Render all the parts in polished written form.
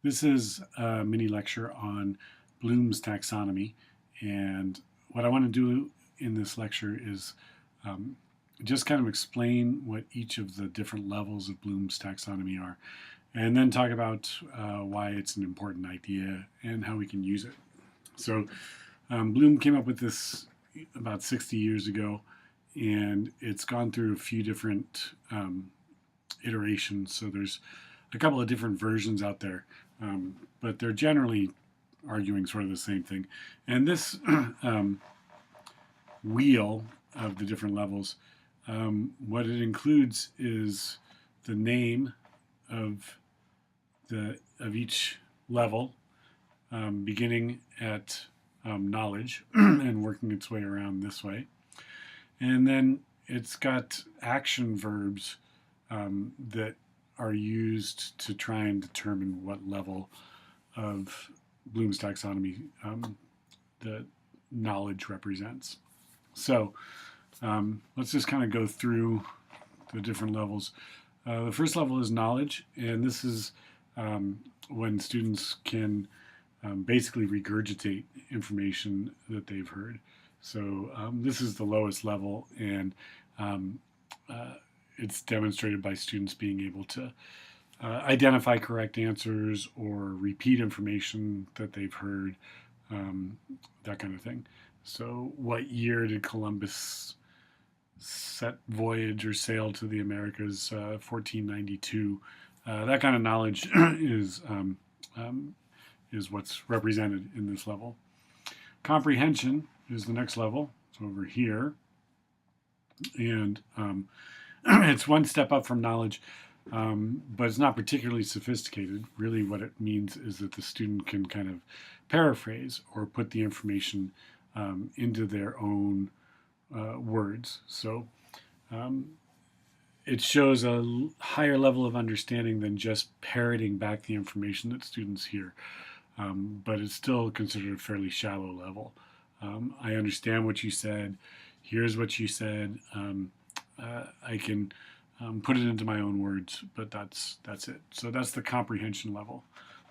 This is a mini lecture on Bloom's taxonomy, and what I want to do in this lecture is just kind of explain what each of the different levels of Bloom's taxonomy are, and then talk about why it's an important idea and how we can use it. So Bloom came up with this about 60 years ago, and it's gone through a few different iterations. So there's a couple of different versions out there, but they're generally arguing sort of the same thing. And this wheel of the different levels, what it includes is the name of each level, beginning at knowledge and working its way around this way. And then it's got action verbs that are used to try and determine what level of Bloom's taxonomy the knowledge represents. So let's just kind of go through the different levels. The first level is knowledge, and this is when students can basically regurgitate information that they've heard. So this is the lowest level, and it's demonstrated by students being able to identify correct answers or repeat information that they've heard, that kind of thing. So what year did Columbus set voyage or sail to the Americas? 1492. That kind of knowledge is what's represented in this level. Comprehension is the next level. It's over here. And it's one step up from knowledge, but it's not particularly sophisticated. Really what it means is that the student can kind of paraphrase or put the information into their own words. So it shows a higher level of understanding than just parroting back the information that students hear. But it's still considered a fairly shallow level. I understand what you said. Here's what you said. I can put it into my own words, but that's it. So that's the comprehension level.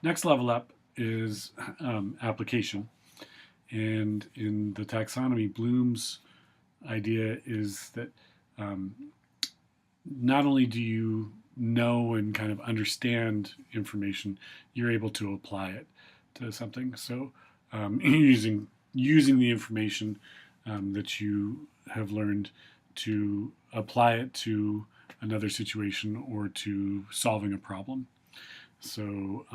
Next level up is application. And in the taxonomy, Bloom's idea is that not only do you know and kind of understand information, you're able to apply it to something. So using the information that you have learned to apply it to another situation or to solving a problem. So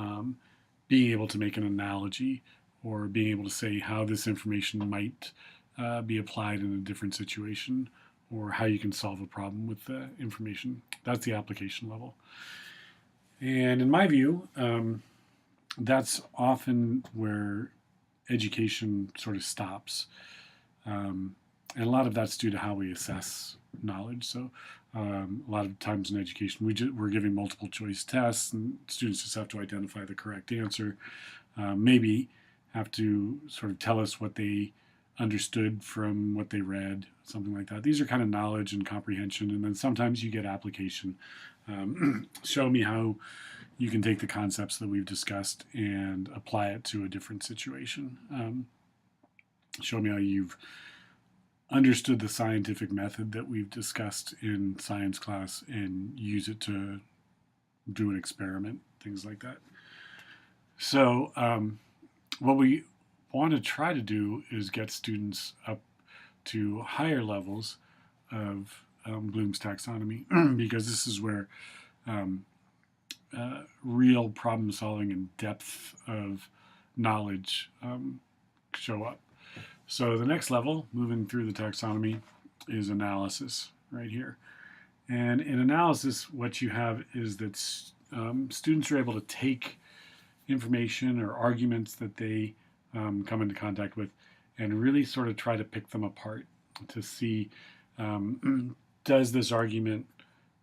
being able to make an analogy or being able to say how this information might be applied in a different situation, or how you can solve a problem with the information. That's the application level. And in my view, that's often where education sort of stops. And a lot of that's due to how we assess knowledge. So a lot of times in education, we're giving multiple choice tests, and students just have to identify the correct answer. Maybe have to sort of tell us what they understood from what they read, something like that. These are kind of knowledge and comprehension, and then sometimes you get application. Show me how you can take the concepts that we've discussed and apply it to a different situation. Show me how you've understood the scientific method that we've discussed in science class and use it to do an experiment, things like that. So what we want to try to do is get students up to higher levels of Bloom's taxonomy, because this is where real problem solving and depth of knowledge show up. So the next level, moving through the taxonomy, is analysis right here. And in analysis, what you have is that students are able to take information or arguments that they come into contact with and really sort of try to pick them apart to see, does this argument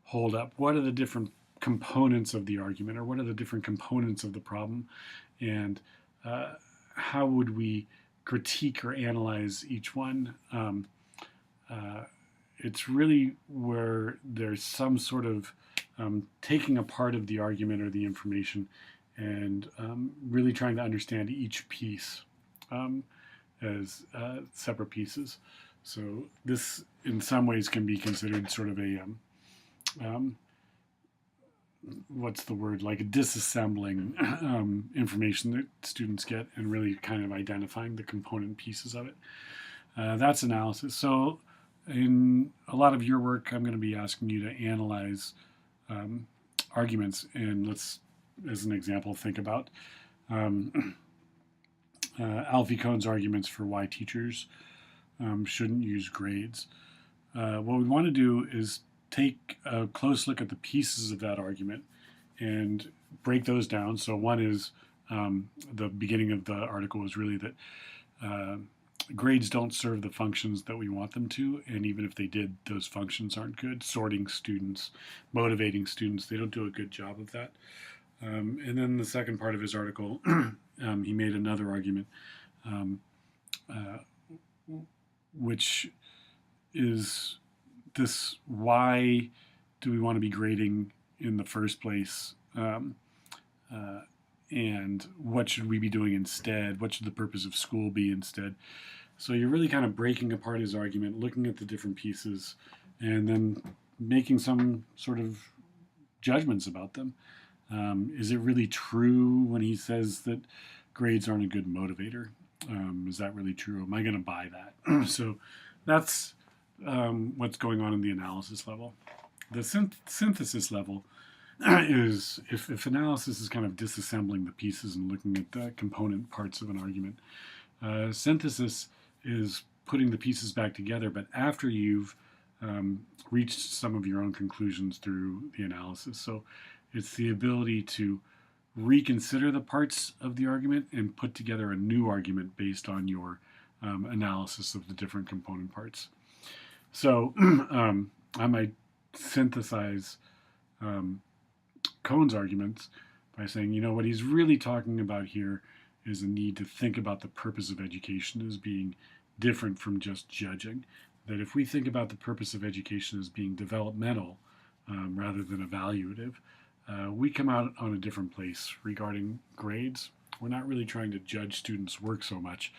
hold up? What are the different components of the argument, or what are the different components of the problem? And how would we critique or analyze each one? It's really where there's some sort of taking a part of the argument or the information and really trying to understand each piece as separate pieces. So this, in some ways, can be considered sort of a what's the word, like a disassembling information that students get and really kind of identifying the component pieces of it. That's analysis. So in a lot of your work, I'm going to be asking you to analyze arguments, and let's, as an example, think about Alfie Kohn's arguments for why teachers shouldn't use grades. What we want to do is take a close look at the pieces of that argument and break those down. So one is the beginning of the article was really that grades don't serve the functions that we want them to, and even if they did, those functions aren't good. Sorting students, motivating students, they don't do a good job of that. And then the second part of his article, he made another argument, which is this: why do we want to be grading in the first place? And what should we be doing instead? What should the purpose of school be instead? So you're really kind of breaking apart his argument, looking at the different pieces, and then making some sort of judgments about them. Is it really true when he says that grades aren't a good motivator? Is that really true? Am I going to buy that? So that's what's going on in the analysis level. The synthesis level is if analysis is kind of disassembling the pieces and looking at the component parts of an argument. Synthesis is putting the pieces back together, but after you've reached some of your own conclusions through the analysis. So it's the ability to reconsider the parts of the argument and put together a new argument based on your analysis of the different component parts. So I might synthesize Kohn's arguments by saying, you know, what he's really talking about here is a need to think about the purpose of education as being different from just judging. That if we think about the purpose of education as being developmental rather than evaluative, we come out on a different place regarding grades. We're not really trying to judge students' work so much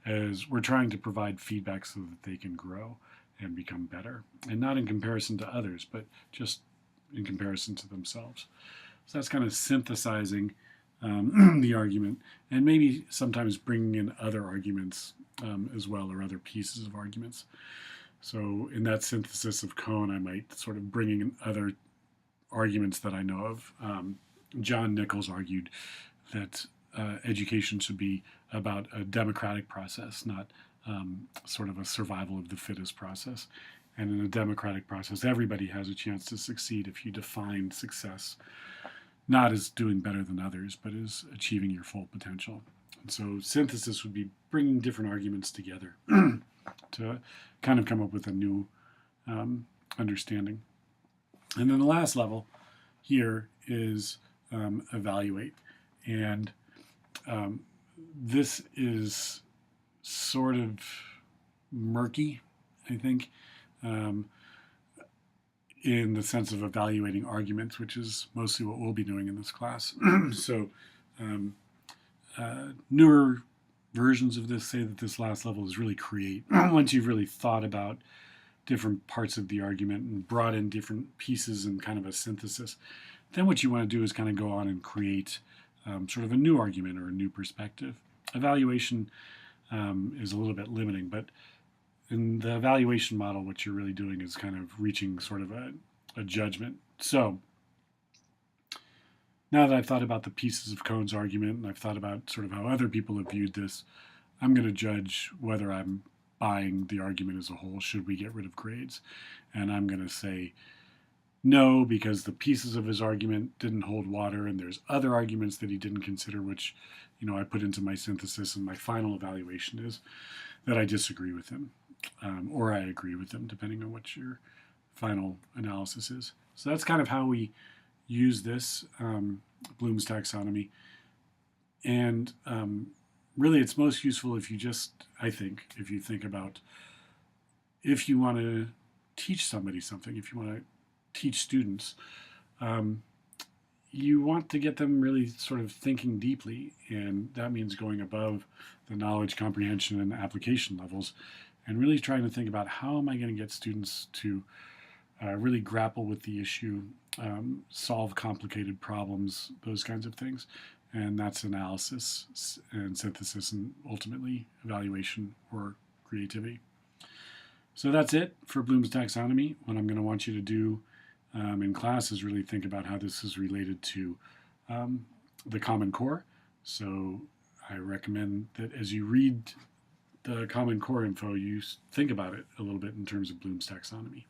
as we're trying to provide feedback so that they can grow and become better. And not in comparison to others, but just in comparison to themselves. So that's kind of synthesizing the argument, and maybe sometimes bringing in other arguments as well, or other pieces of arguments. So in that synthesis of Kohn, I might sort of bring in other arguments that I know of. John Nichols argued that education should be about a democratic process, not sort of a survival of the fittest process. And in a democratic process, everybody has a chance to succeed if you define success not as doing better than others, but as achieving your full potential. And so synthesis would be bringing different arguments together to kind of come up with a new understanding. And then the last level here is evaluate. And this is sort of murky, I think, in the sense of evaluating arguments, which is mostly what we'll be doing in this class. So newer versions of this say that this last level is really create. Once you've really thought about different parts of the argument and brought in different pieces and kind of a synthesis, then what you want to do is kind of go on and create sort of a new argument or a new perspective. Evaluation is a little bit limiting, but in the evaluation model, what you're really doing is kind of reaching sort of a judgment. So now that I've thought about the pieces of Kohn's argument and I've thought about sort of how other people have viewed this, I'm going to judge whether I'm buying the argument as a whole. Should we get rid of grades? And I'm going to say no, because the pieces of his argument didn't hold water, and there's other arguments that he didn't consider, which, you know, I put into my synthesis, and my final evaluation is that I disagree with him. Or I agree with them, depending on what your final analysis is. So that's kind of how we use this, Bloom's taxonomy. And really it's most useful if you just, I think, if you think about if you want to teach somebody something, if you want to teach students, you want to get them really sort of thinking deeply, and that means going above the knowledge comprehension and application levels and really trying to think about how am I going to get students to really grapple with the issue, solve complicated problems, those kinds of things. And that's analysis and synthesis and ultimately evaluation or creativity. So that's it for Bloom's taxonomy. What I'm going to want you to do in class is really think about how this is related to the Common Core. So I recommend that as you read the Common Core info, you think about it a little bit in terms of Bloom's taxonomy.